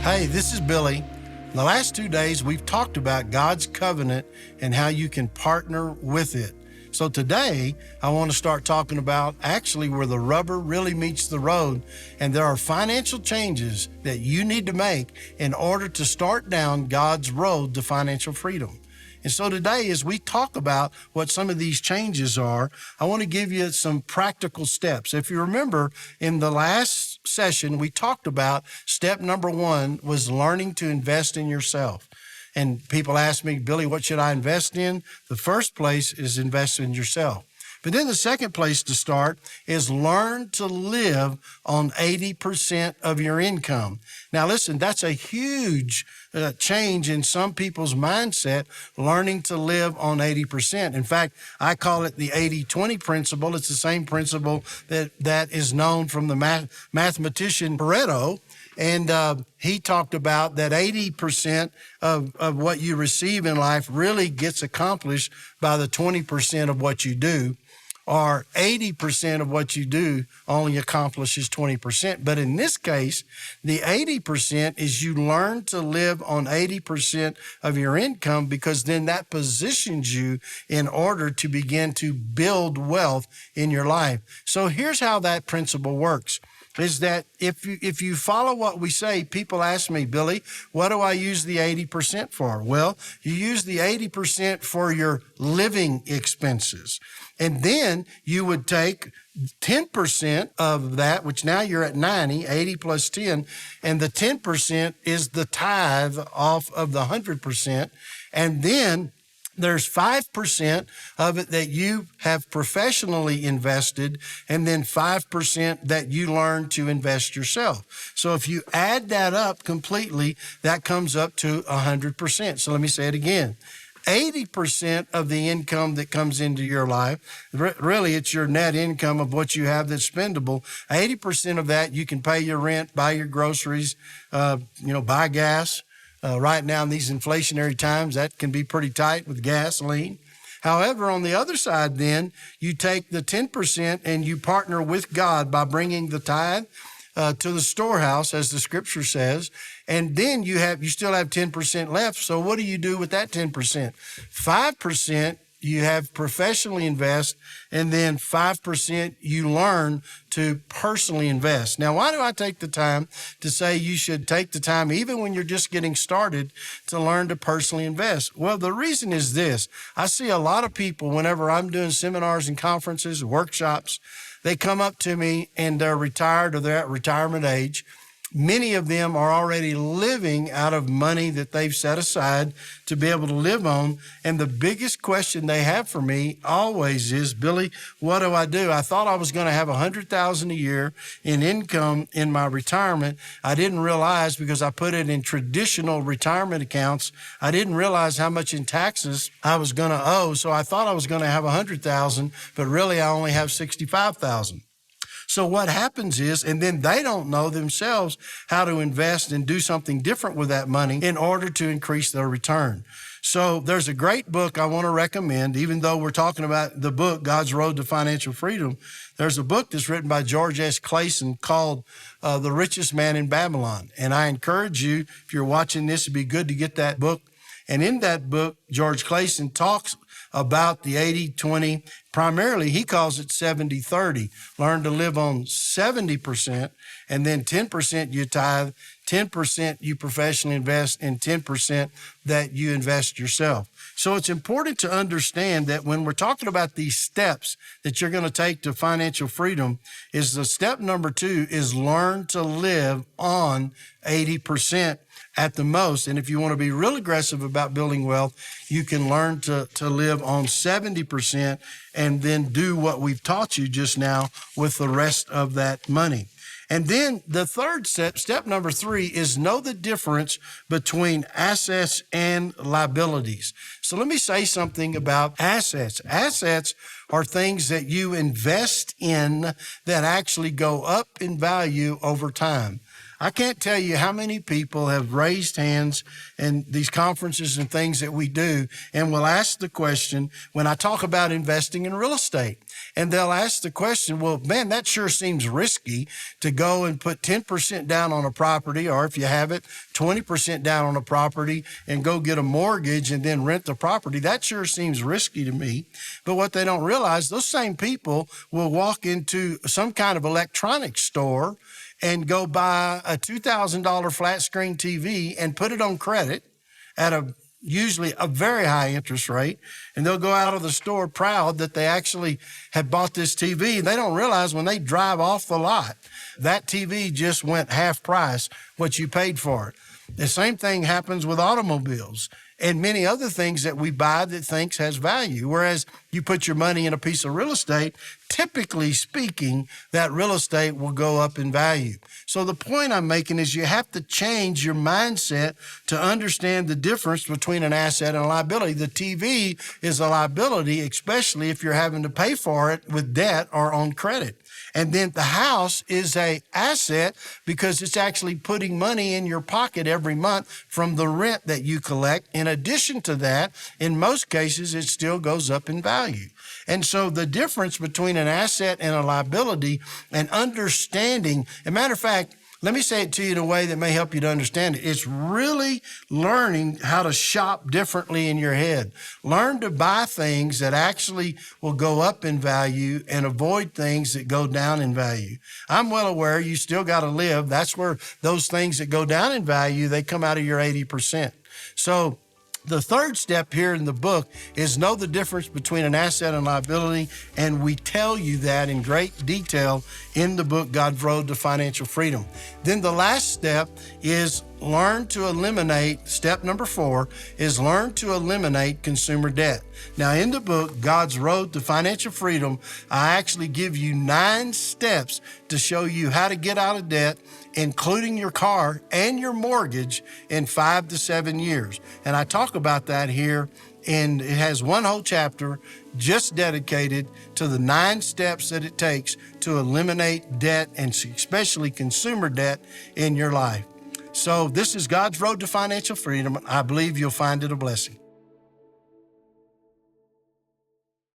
Hey, this is Billy. In the last 2 days, we've talked about God's covenant and how you can partner with it. So today, I want to start talking about actually where the rubber really meets the road, and there are financial changes that you need to make in order to start down God's road to financial freedom. And so today, as we talk about what some of these changes are, I want to give you some practical steps. If you remember, in the last session, we talked about step number 1 was learning to invest in yourself. And people ask me, Billy, what should I invest in? The first place is invest in yourself. But then the second place to start is learn to live on 80% of your income. Now listen, that's a huge change in some people's mindset, learning to live on 80%. In fact, I call it the 80-20 principle. It's the same principle that is known from the mathematician Pareto. And he talked about that 80% of what you receive in life really gets accomplished by the 20% of what you do, or 80% of what you do only accomplishes 20%. But in this case, the 80% is you learn to live on 80% of your income, because then that positions you in order to begin to build wealth in your life. So here's how that principle works. Is that if you follow what we say, people ask me, Billy, what do I use the 80% for? Well, you use the 80% for your living expenses. And then you would take 10% of that, which now you're at 90, 80 plus 10, and the 10% is the tithe off of the 100%. And then there's 5% of it that you have professionally invested, and then 5% that you learn to invest yourself. So if you add that up completely, that comes up to 100%. So let me say it again. 80% of the income that comes into your life, really it's your net income of what you have that's spendable. 80% of that you can pay your rent, buy your groceries, buy gas. Right now in these inflationary times, that can be pretty tight with gasoline. However, on the other side, then, you take the 10% and you partner with God by bringing the tithe to the storehouse, as the scripture says, and then you still have 10% left. So what do you do with that 10%? 5% you have professionally invest, and then 5% you learn to personally invest. Now, why do I take the time to say you should take the time, even when you're just getting started, to learn to personally invest? Well, the reason is this. I see a lot of people, whenever I'm doing seminars and conferences, workshops, they come up to me and they're retired or they're at retirement age. Many of them are already living out of money that they've set aside to be able to live on. And the biggest question they have for me always is, Billy, what do? I thought I was going to have $100,000 a year in income in my retirement. I didn't realize, because I put it in traditional retirement accounts, I didn't realize how much in taxes I was going to owe. So I thought I was going to have $100,000, but really I only have $65,000. So what happens is, and then they don't know themselves how to invest and do something different with that money in order to increase their return. So there's a great book I want to recommend, even though we're talking about the book, God's Road to Financial Freedom. There's a book that's written by George S. Clayson called The Richest Man in Babylon. And I encourage you, if you're watching this, it'd be good to get that book. And in that book, George Clayson talks about the 80-20. Primarily, he calls it 70-30. Learn to live on 70%, and then 10% you tithe, 10% you professionally invest, and 10% that you invest yourself. So it's important to understand that when we're talking about these steps that you're going to take to financial freedom, is the step number 2 is learn to live on 80%. At the most. And if you want to be real aggressive about building wealth, you can learn to live on 70% and then do what we've taught you just now with the rest of that money. And then the third step number 3, is know the difference between assets and liabilities. So let me say something about assets. Assets are things that you invest in that actually go up in value over time. I can't tell you how many people have raised hands in these conferences and things that we do, and will ask the question when I talk about investing in real estate. And they'll ask the question, well, man, that sure seems risky to go and put 10% down on a property, or if you have it, 20% down on a property and go get a mortgage and then rent the property. That sure seems risky to me. But what they don't realize, those same people will walk into some kind of electronics store and go buy a $2,000 flat screen TV and put it on credit at usually a very high interest rate, and they'll go out of the store proud that they actually have bought this TV. They don't realize when they drive off the lot, that TV just went half price what you paid for it. The same thing happens with automobiles and many other things that we buy that thinks has value. Whereas you put your money in a piece of real estate, typically speaking, that real estate will go up in value. So the point I'm making is you have to change your mindset to understand the difference between an asset and a liability. The TV is a liability, especially if you're having to pay for it with debt or on credit. And then the house is an asset because it's actually putting money in your pocket every month from the rent that you collect. In addition to that, in most cases, it still goes up in value. And so the difference between an asset and a liability and understanding, as a matter of fact, let me say it to you in a way that may help you to understand it. It's really learning how to shop differently in your head. Learn to buy things that actually will go up in value and avoid things that go down in value. I'm well aware you still got to live. That's where those things that go down in value, they come out of your 80%. So the third step here in the book is know the difference between an asset and liability, and we tell you that in great detail in the book, God's Road to Financial Freedom. Then the last step is learn to eliminate, step number 4 is learn to eliminate consumer debt. Now in the book, God's Road to Financial Freedom, I actually give you 9 steps to show you how to get out of debt, including your car and your mortgage, in 5 to 7 years. And I talk about that here, and it has one whole chapter just dedicated to the 9 steps that it takes to eliminate debt, and especially consumer debt, in your life. So this is God's Road to Financial Freedom. I believe you'll find it a blessing.